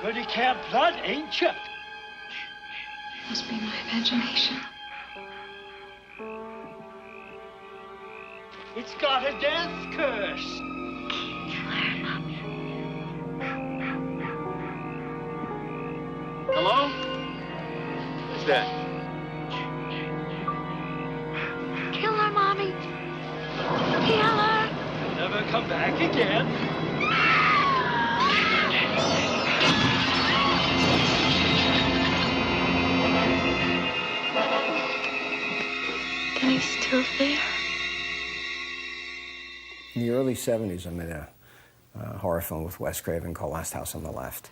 Good to camp blood, ain't you? Must be my imagination. It's got a death curse. Claire, Mommy. Hello? Who's that? Kill her, Mommy. Kill her. You'll never come back again. And he's still there. In the early 70s, I made a horror film with Wes Craven called Last House on the Left,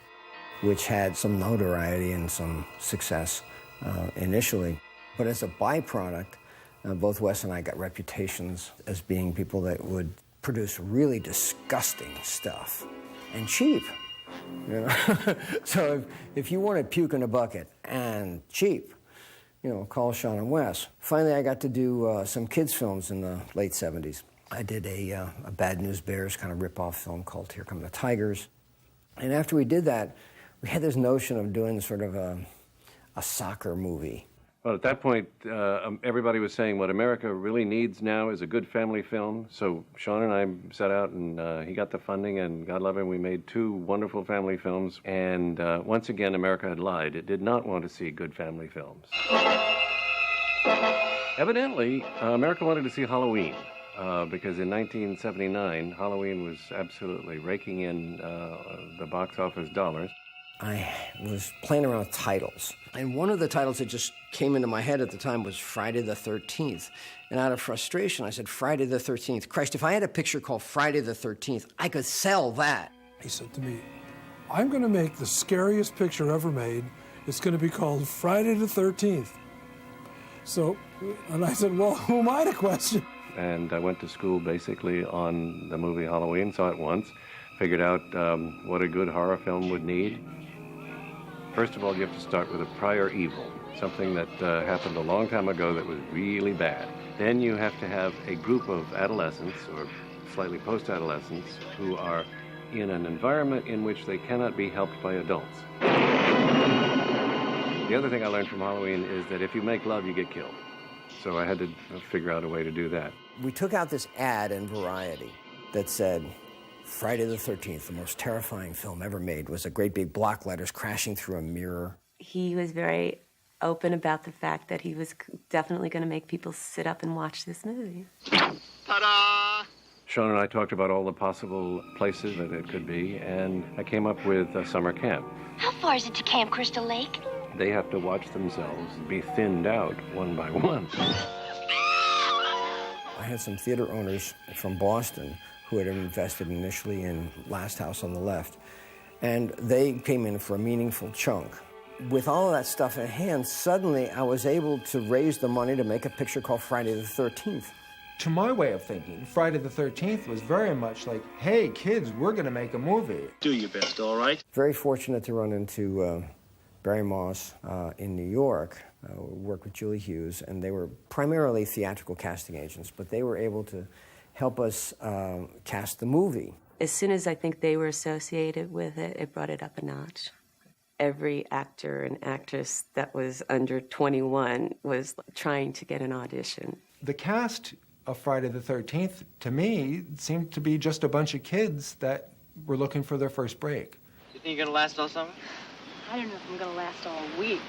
which had some notoriety and some success initially. But as a byproduct, both Wes and I got reputations as being people that would produce really disgusting stuff and cheap. You know? So if you wanted puke in a bucket and cheap, you know, call Sean and Wes. Finally, I got to do some kids' films in the late 70s. I did a Bad News Bears kind of rip-off film called Here Come the Tigers. And after we did that, we had this notion of doing sort of a soccer movie. Well, at that point, everybody was saying what America really needs now is a good family film. So Sean and I set out, and he got the funding, and God love him, we made 2 wonderful family films. And once again, America had lied. It did not want to see good family films. Evidently, America wanted to see Halloween. Because in 1979, Halloween was absolutely raking in the box office dollars. I was playing around with titles, and one of the titles that just came into my head at the time was Friday the 13th. And out of frustration, I said, Friday the 13th. Christ, if I had a picture called Friday the 13th, I could sell that. He said to me, I'm going to make the scariest picture ever made. It's going to be called Friday the 13th. So, and I said, well, who am I to question? And I went to school basically on the movie Halloween, saw it once, figured out what a good horror film would need. First of all, you have to start with a prior evil, something that happened a long time ago that was really bad. Then you have to have a group of adolescents, or slightly post-adolescents, who are in an environment in which they cannot be helped by adults. The other thing I learned from Halloween is that if you make love, you get killed. So I had to figure out a way to do that. We took out this ad in Variety that said, Friday the 13th, the most terrifying film ever made, was a great big block letters crashing through a mirror. He was very open about the fact that he was definitely going to make people sit up and watch this movie. Ta-da! Sean and I talked about all the possible places that it could be, and I came up with a summer camp. How far is it to Camp Crystal Lake? They have to watch themselves be thinned out one by one. I had some theater owners from Boston who had invested initially in Last House on the Left, and they came in for a meaningful chunk. With all of that stuff in hand, suddenly I was able to raise the money to make a picture called Friday the 13th. To my way of thinking, Friday the 13th was very much like, hey, kids, we're going to make a movie. Do your best, all right? Very fortunate to run into Barry Moss in New York, worked with Julie Hughes, and they were primarily theatrical casting agents, but they were able to help us cast the movie. As soon as I think they were associated with it, it brought it up a notch. Every actor and actress that was under 21 was trying to get an audition. The cast of Friday the 13th, to me, seemed to be just a bunch of kids that were looking for their first break. You think you're gonna last all summer? I don't know if I'm gonna last all week.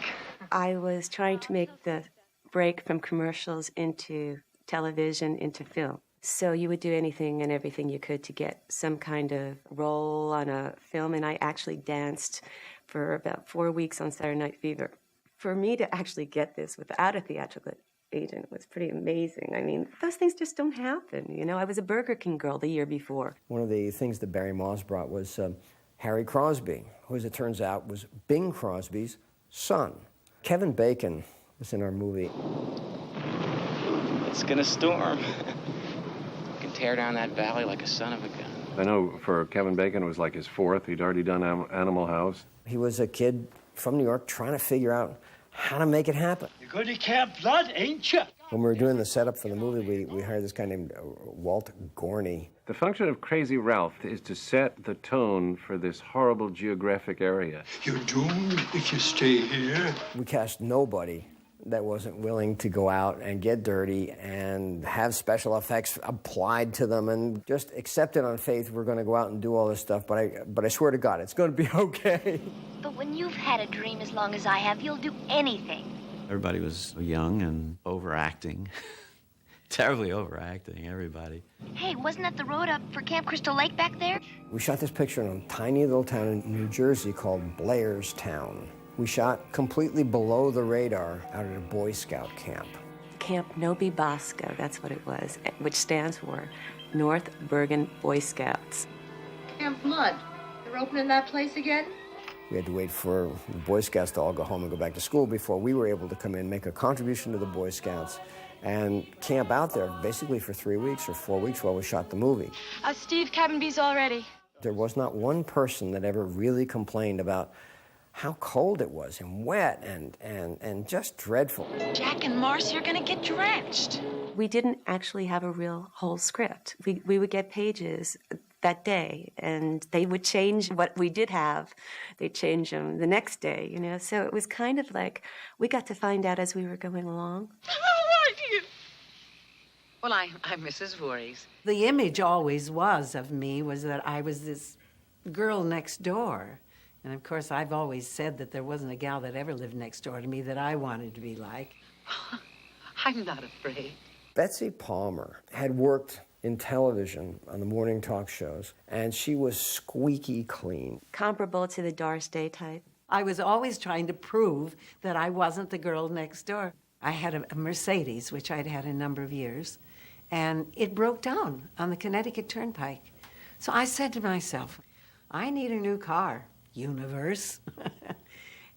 I was trying to make the break from commercials into television, into film. So you would do anything and everything you could to get some kind of role on a film, and I actually danced for about 4 weeks on Saturday Night Fever. For me to actually get this without a theatrical agent was pretty amazing. I mean, those things just don't happen, you know? I was a Burger King girl the year before. One of the things that Barry Moss brought was Harry Crosby, who, as it turns out, was Bing Crosby's son. Kevin Bacon was in our movie. It's gonna storm. You can tear down that valley like a son of a gun. I know for Kevin Bacon, it was like his 4th. He'd already done Animal House. He was a kid from New York trying to figure out how to make it happen. You're going to Camp Blood, ain't you? When we were doing the setup for the movie, we hired this guy named Walt Gorney. The function of Crazy Ralph is to set the tone for this horrible geographic area. You're doomed if you stay here. We cast nobody that wasn't willing to go out and get dirty and have special effects applied to them and just accept it on faith we're going to go out and do all this stuff, but I swear to God, it's going to be okay. But when you've had a dream as long as I have, you'll do anything. Everybody was young and overacting. Terribly overacting, everybody. Hey, wasn't that the road up for Camp Crystal Lake back there? We shot this picture in a tiny little town in New Jersey called Blairstown. We shot completely below the radar out at a Boy Scout camp. Camp Nobi Bosco, that's what it was, which stands for North Bergen Boy Scouts. Camp Blood. They're opening that place again? We had to wait for the Boy Scouts to all go home and go back to school before we were able to come in, make a contribution to the Boy Scouts, and camp out there basically for 3 weeks or 4 weeks while we shot the movie. Steve, cabin B's all ready. There was not one person that ever really complained about how cold it was and wet and just dreadful. Jack and Marcy are gonna get drenched. We didn't actually have a real whole script. We would get pages that day, and they would change what we did have. They'd change them the next day, you know. So it was kind of like we got to find out as we were going along. How are you? Well, I'm Mrs. Voorhees. The image always was of me was that I was this girl next door. And of course, I've always said that there wasn't a gal that ever lived next door to me that I wanted to be like. I'm not afraid. Betsy Palmer had worked in television on the morning talk shows, and she was squeaky clean. Comparable to the Doris Day type. I was always trying to prove that I wasn't the girl next door. I had a Mercedes, which I'd had a number of years, and it broke down on the Connecticut Turnpike. So I said to myself, I need a new car, universe.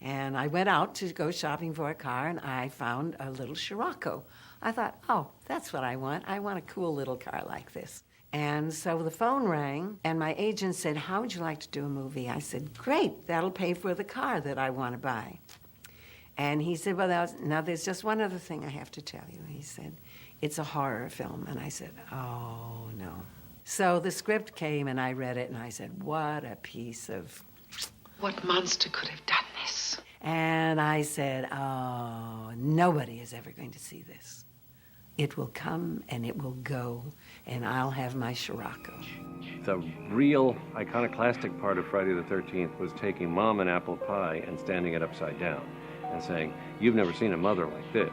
And I went out to go shopping for a car, and I found a little Scirocco. I thought, oh, that's what I want. I want a cool little car like this. And so the phone rang, and my agent said, how would you like to do a movie? I said, great, that'll pay for the car that I want to buy. And he said, well, now there's just one other thing I have to tell you. He said, it's a horror film. And I said, oh, no. So the script came, and I read it, and I said, what a piece of... What monster could have done this? And I said, oh, nobody is ever going to see this. It will come and it will go, and I'll have my Scirocco. The real iconoclastic part of Friday the 13th was taking Mom and apple pie and standing it upside down and saying, you've never seen a mother like this.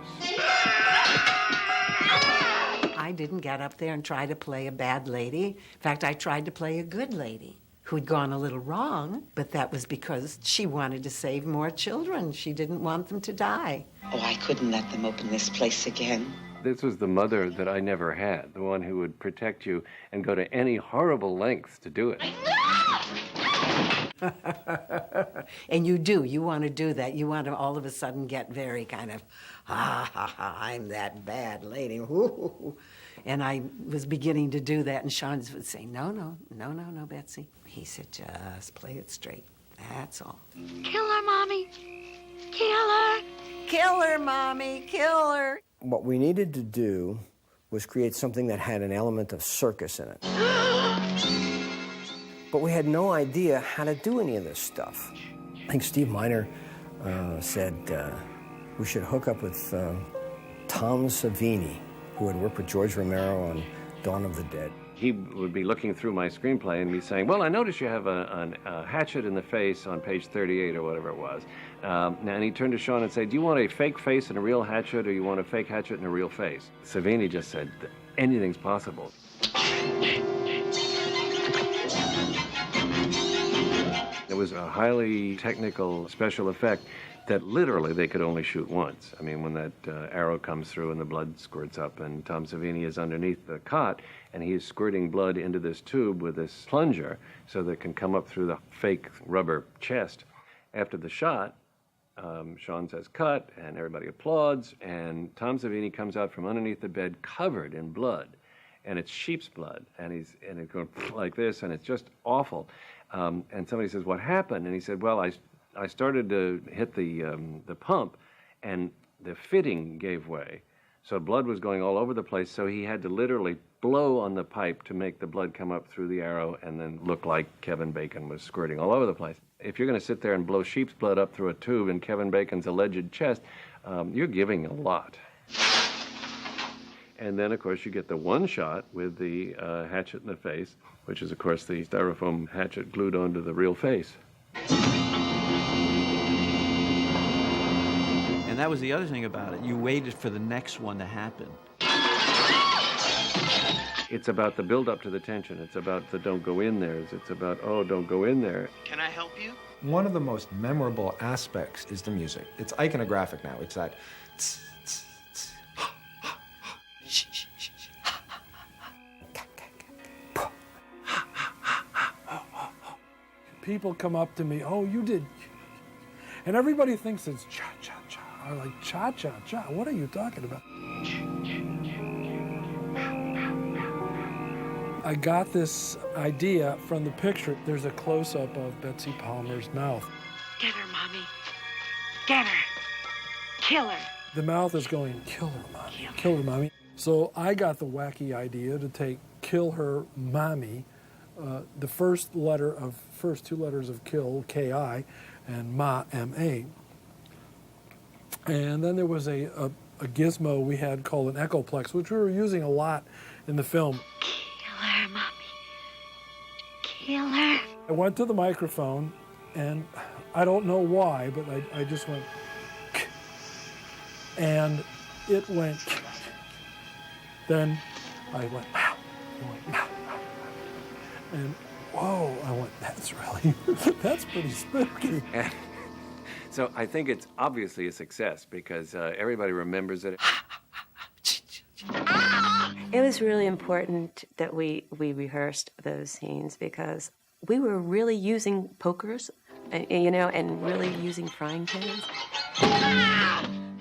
I didn't get up there and try to play a bad lady. In fact, I tried to play a good lady who'd gone a little wrong, but that was because she wanted to save more children. She didn't want them to die. Oh, I couldn't let them open this place again. This was the mother that I never had, the one who would protect you and go to any horrible lengths to do it. And you do. You want to do that. You want to all of a sudden get very kind of, I'm that bad lady. Ooh. And I was beginning to do that, and Sean would say, no, Betsy. He said, just play it straight. That's all. Kill her, Mommy. Kill her. Kill her, Mommy. Kill her. What we needed to do was create something that had an element of circus in it. But we had no idea how to do any of this stuff. I think Steve Miner said we should hook up with Tom Savini, who had worked with George Romero on Dawn of the Dead. He would be looking through my screenplay and be saying, well, I notice you have a hatchet in the face on page 38 or whatever it was. And he turned to Sean and said, do you want a fake face and a real hatchet, or you want a fake hatchet and a real face? Savini just said, anything's possible. It was a highly technical special effect that literally they could only shoot once. I mean, when that arrow comes through and the blood squirts up, and Tom Savini is underneath the cot, and he's squirting blood into this tube with this plunger so that it can come up through the fake rubber chest. After the shot, Sean says, cut, and everybody applauds, and Tom Savini comes out from underneath the bed covered in blood, and it's sheep's blood, and it's going like this, and it's just awful. And somebody says, what happened? And he said, well, I started to hit the pump, and the fitting gave way. So blood was going all over the place, so he had to literally blow on the pipe to make the blood come up through the arrow and then look like Kevin Bacon was squirting all over the place. If you're going to sit there and blow sheep's blood up through a tube in Kevin Bacon's alleged chest, you're giving a lot. And then, of course, you get the one shot with the hatchet in the face, which is, of course, the styrofoam hatchet glued onto the real face. And that was the other thing about it. You waited for the next one to happen. It's about the build-up to the tension. It's about the don't go in there. It's about, oh, don't go in there. Can I help you? One of the most memorable aspects is the music. It's iconographic now. It's that tss, tss, tss, ha, ha, ha, shh, shh, shh, shh, ha, ha, ha, ha, ha. People come up to me, oh, you did. And everybody thinks it's cha-cha-cha. I'm like, cha-cha-cha? What are you talking about? I got this idea from the picture. There's a close-up of Betsy Palmer's mouth. Get her, Mommy. Get her. Kill her. The mouth is going, kill her, Mommy. Kill her, Mommy. So I got the wacky idea to take kill her, Mommy, the first two letters of kill, K-I, and ma, M-A. And then there was a gizmo we had called an echoplex, which we were using a lot in the film. Kill her, Mommy. Kill her. I went to the microphone, and I don't know why, but I just went, and it went, then I went, and whoa, I went, that's pretty spooky. And so I think it's obviously a success because everybody remembers it. It was really important that we rehearsed those scenes because we were really using pokers, and really using frying pans.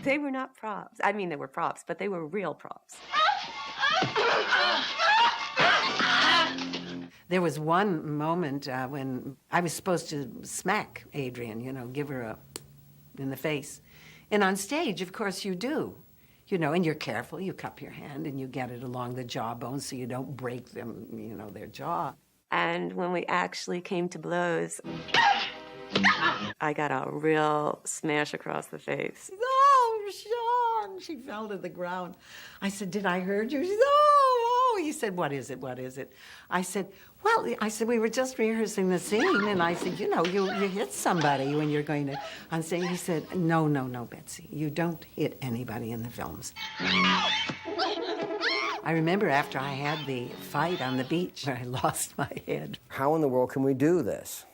They were not props. I mean, they were props, but they were real props. There was one moment when I was supposed to smack Adrian, give her in the face. And on stage, of course, you do. And you're careful. You cup your hand and you get it along the jawbone so you don't break them, their jaw. And when we actually came to blows, I got a real smash across the face. Oh, Sean! She fell to the ground. I said, did I hurt you? She said, oh. He said, what is it? I said, we were just rehearsing the scene. And I said, you hit somebody when you're going to on stage. He said, no, Betsy. You don't hit anybody in the films. I remember after I had the fight on the beach where I lost my head. How in the world can we do this?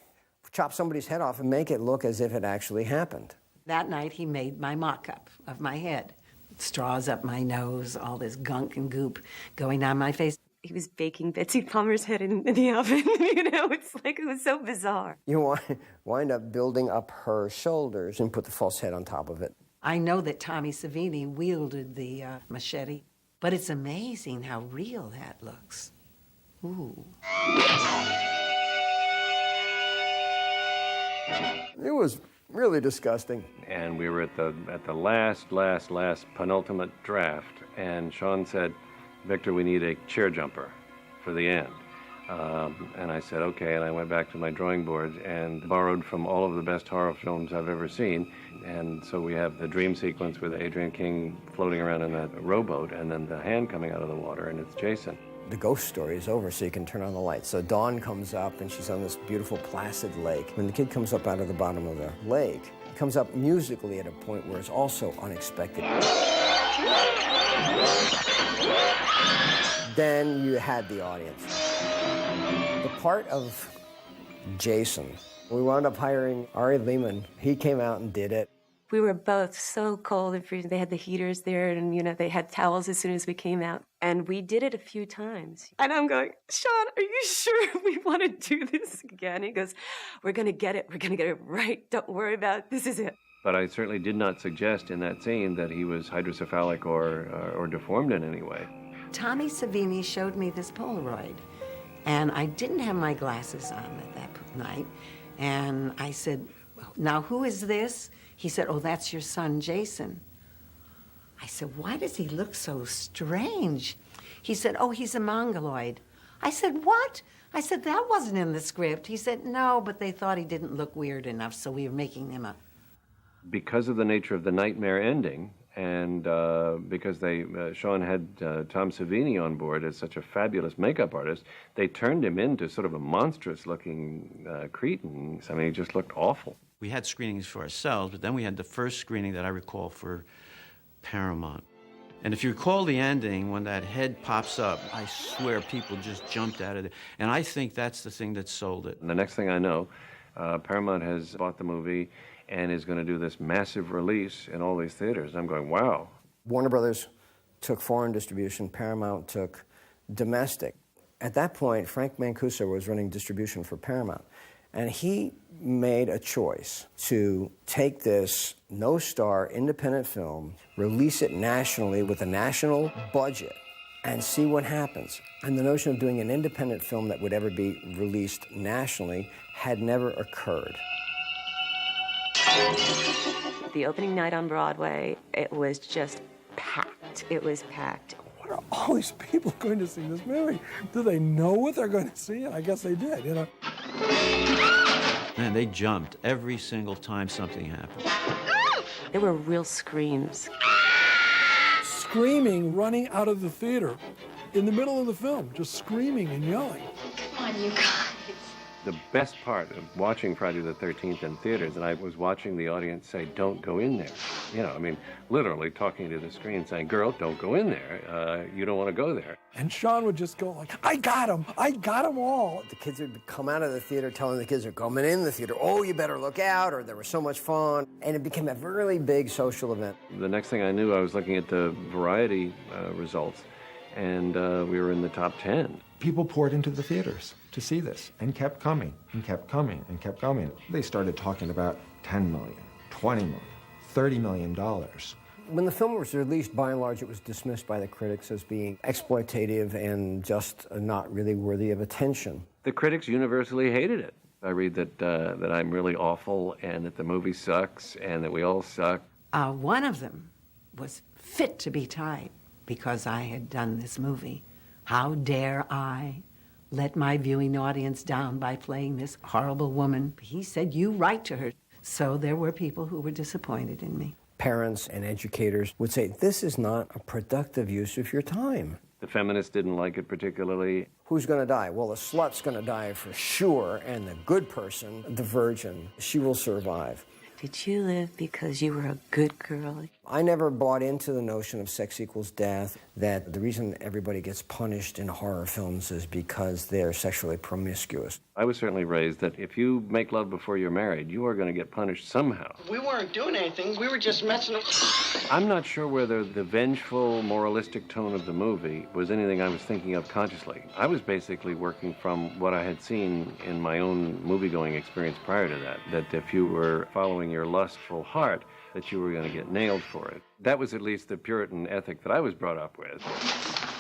Chop somebody's head off and make it look as if it actually happened. That night he made my mock-up of my head. Straws up my nose, all this gunk and goop going down my face. He was baking Betsy Palmer's head in the oven. It's like it was so bizarre. You wind up building up her shoulders and put the false head on top of it. I know that Tommy Savini wielded the machete, but it's amazing how real that looks. Ooh. It was really disgusting. And we were at the last penultimate draft, and Sean said, Victor, we need a chair jumper for the end. And I said, okay, and I went back to my drawing board and borrowed from all of the best horror films I've ever seen. And so we have the dream sequence with Adrian King floating around in that rowboat, and then the hand coming out of the water, and it's Jason. The ghost story is over, so you can turn on the lights. So Dawn comes up, and she's on this beautiful placid lake. When the kid comes up out of the bottom of the lake, he comes up musically at a point where it's also unexpected. Then you had the audience. The part of Jason, we wound up hiring Ari Lehman. He came out and did it. We were both so cold and freezing. They had the heaters there, and they had towels as soon as we came out. And we did it a few times. And I'm going, Sean, are you sure we want to do this again? He goes, we're going to get it. We're going to get it right. Don't worry about it. This is it. But I certainly did not suggest in that scene that he was hydrocephalic or deformed in any way. Tommy Savini showed me this Polaroid, and I didn't have my glasses on at that night. And I said, now who is this? He said, oh, that's your son, Jason. I said, why does he look so strange? He said, oh, he's a mongoloid. I said, what? I said, that wasn't in the script. He said, no, but they thought he didn't look weird enough, so we were making him up. Because of the nature of the nightmare ending, and because Sean had Tom Savini on board as such a fabulous makeup artist, they turned him into sort of a monstrous-looking cretin. I mean, he just looked awful. We had screenings for ourselves, but then we had the first screening that I recall for Paramount. And if you recall the ending, when that head pops up, I swear people just jumped out of it. And I think that's the thing that sold it. And the next thing I know, Paramount has bought the movie and is going to do this massive release in all these theaters. And I'm going, wow. Warner Brothers took foreign distribution, Paramount took domestic. At that point, Frank Mancuso was running distribution for Paramount. And he made a choice to take this no-star independent film, release it nationally with a national budget, and see what happens. And the notion of doing an independent film that would ever be released nationally had never occurred. The opening night on Broadway, it was just packed. It was packed. What are all these people going to see this movie? Do they know what they're going to see? And I guess they did, you know. Man, they jumped every single time something happened. There were real screams. Screaming, running out of the theater in the middle of the film, just screaming and yelling. Come on, you guys. The best part of watching Friday the 13th in theaters, and I was watching the audience say, don't go in there. You know, I mean, literally talking to the screen saying, girl, don't go in there. You don't want to go there. And Sean would just go like, I got them all. The kids would come out of the theater telling the kids they're coming in the theater, oh, you better look out, or there was so much fun. And it became a really big social event. The next thing I knew, I was looking at the Variety results, and we were in the top 10. People poured into the theaters to see this and kept coming and kept coming and kept coming. They started talking about $10 million, $20 million, $30 million. When the film was released, by and large, it was dismissed by the critics as being exploitative and just not really worthy of attention. The critics universally hated it. I read that I'm really awful and that the movie sucks and that we all suck. One of them was fit to be tied because I had done this movie. How dare I let my viewing audience down by playing this horrible woman? He said, you write to her. So there were people who were disappointed in me. Parents and educators would say, this is not a productive use of your time. The feminists didn't like it particularly. Who's going to die? Well, the slut's going to die for sure, and the good person, the virgin, she will survive. Did you live because you were a good girl? I never bought into the notion of sex equals death, that the reason everybody gets punished in horror films is because they're sexually promiscuous. I was certainly raised that if you make love before you're married, you are going to get punished somehow. We weren't doing anything. We were just messing up. I'm not sure whether the vengeful, moralistic tone of the movie was anything I was thinking of consciously. I was basically working from what I had seen in my own movie-going experience prior to that, that if you were following your lustful heart, that you were going to get nailed for it. That was at least the Puritan ethic that I was brought up with.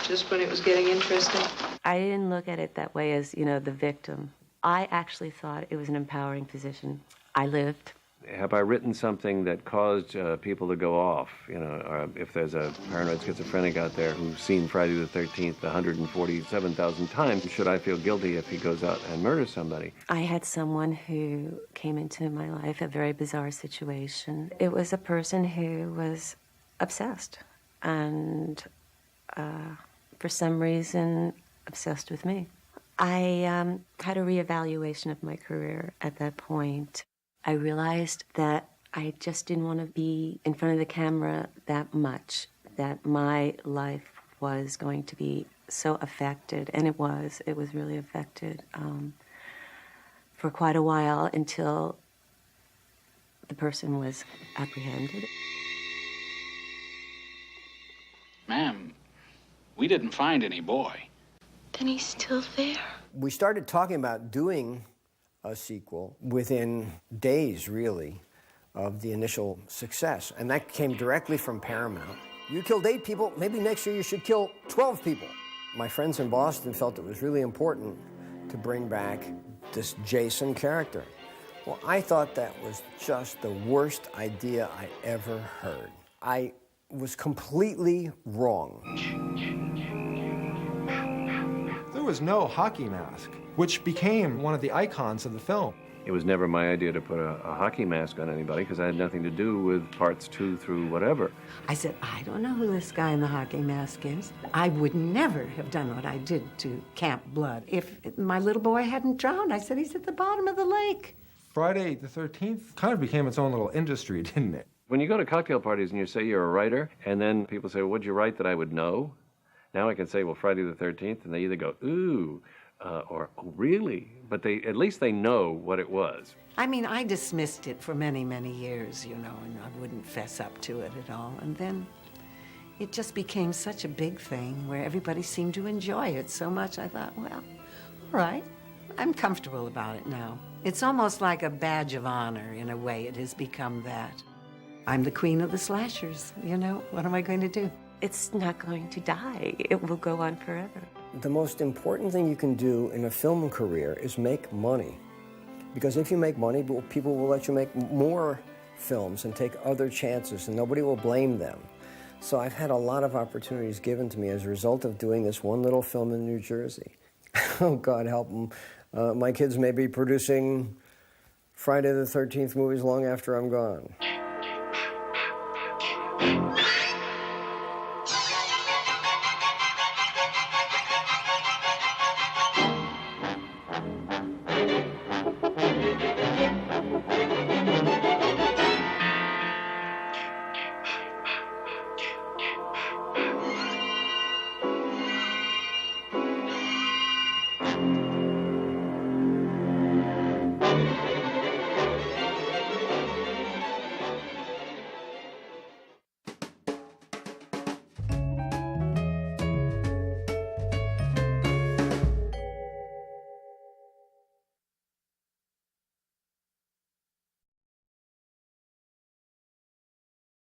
Just when it was getting interesting? I didn't look at it that way as, you know, the victim. I actually thought it was an empowering position. I lived. Have I written something that caused people to go off? You know, or if there's a paranoid schizophrenic out there who's seen Friday the 13th 147,000 times, should I feel guilty if he goes out and murders somebody? I had someone who came into my life, a very bizarre situation. It was a person who was obsessed and, for some reason, obsessed with me. I had a reevaluation of my career at that point. I realized that I just didn't want to be in front of the camera that much, that my life was going to be so affected, and it was really affected for quite a while until the person was apprehended. Ma'am, we didn't find any boy. Then he's still there. We started talking about doing a sequel within days, really, of the initial success. And that came directly from Paramount. You killed 8 people, maybe next year you should kill 12 people. My friends in Boston felt it was really important to bring back this Jason character. Well, I thought that was just the worst idea I ever heard. I was completely wrong. There was no hockey mask, which became one of the icons of the film. It was never my idea to put a hockey mask on anybody because I had nothing to do with parts 2 through whatever. I said, I don't know who this guy in the hockey mask is. I would never have done what I did to Camp Blood if my little boy hadn't drowned. I said, he's at the bottom of the lake. Friday the 13th kind of became its own little industry, didn't it? When you go to cocktail parties and you say you're a writer, and then people say, well, what'd you write that I would know? Now I can say, well, Friday the 13th, and they either go, ooh, or, oh, really? But at least they know what it was. I mean, I dismissed it for many, many years, you know, and I wouldn't fess up to it at all. And then it just became such a big thing where everybody seemed to enjoy it so much. I thought, well, all right, I'm comfortable about it now. It's almost like a badge of honor in a way. It has become that. I'm the queen of the slashers, you know, what am I going to do? It's not going to die. It will go on forever. The most important thing you can do in a film career is make money. Because if you make money, people will let you make more films and take other chances, and nobody will blame them. So I've had a lot of opportunities given to me as a result of doing this one little film in New Jersey. Oh, God help them. My kids may be producing Friday the 13th movies long after I'm gone.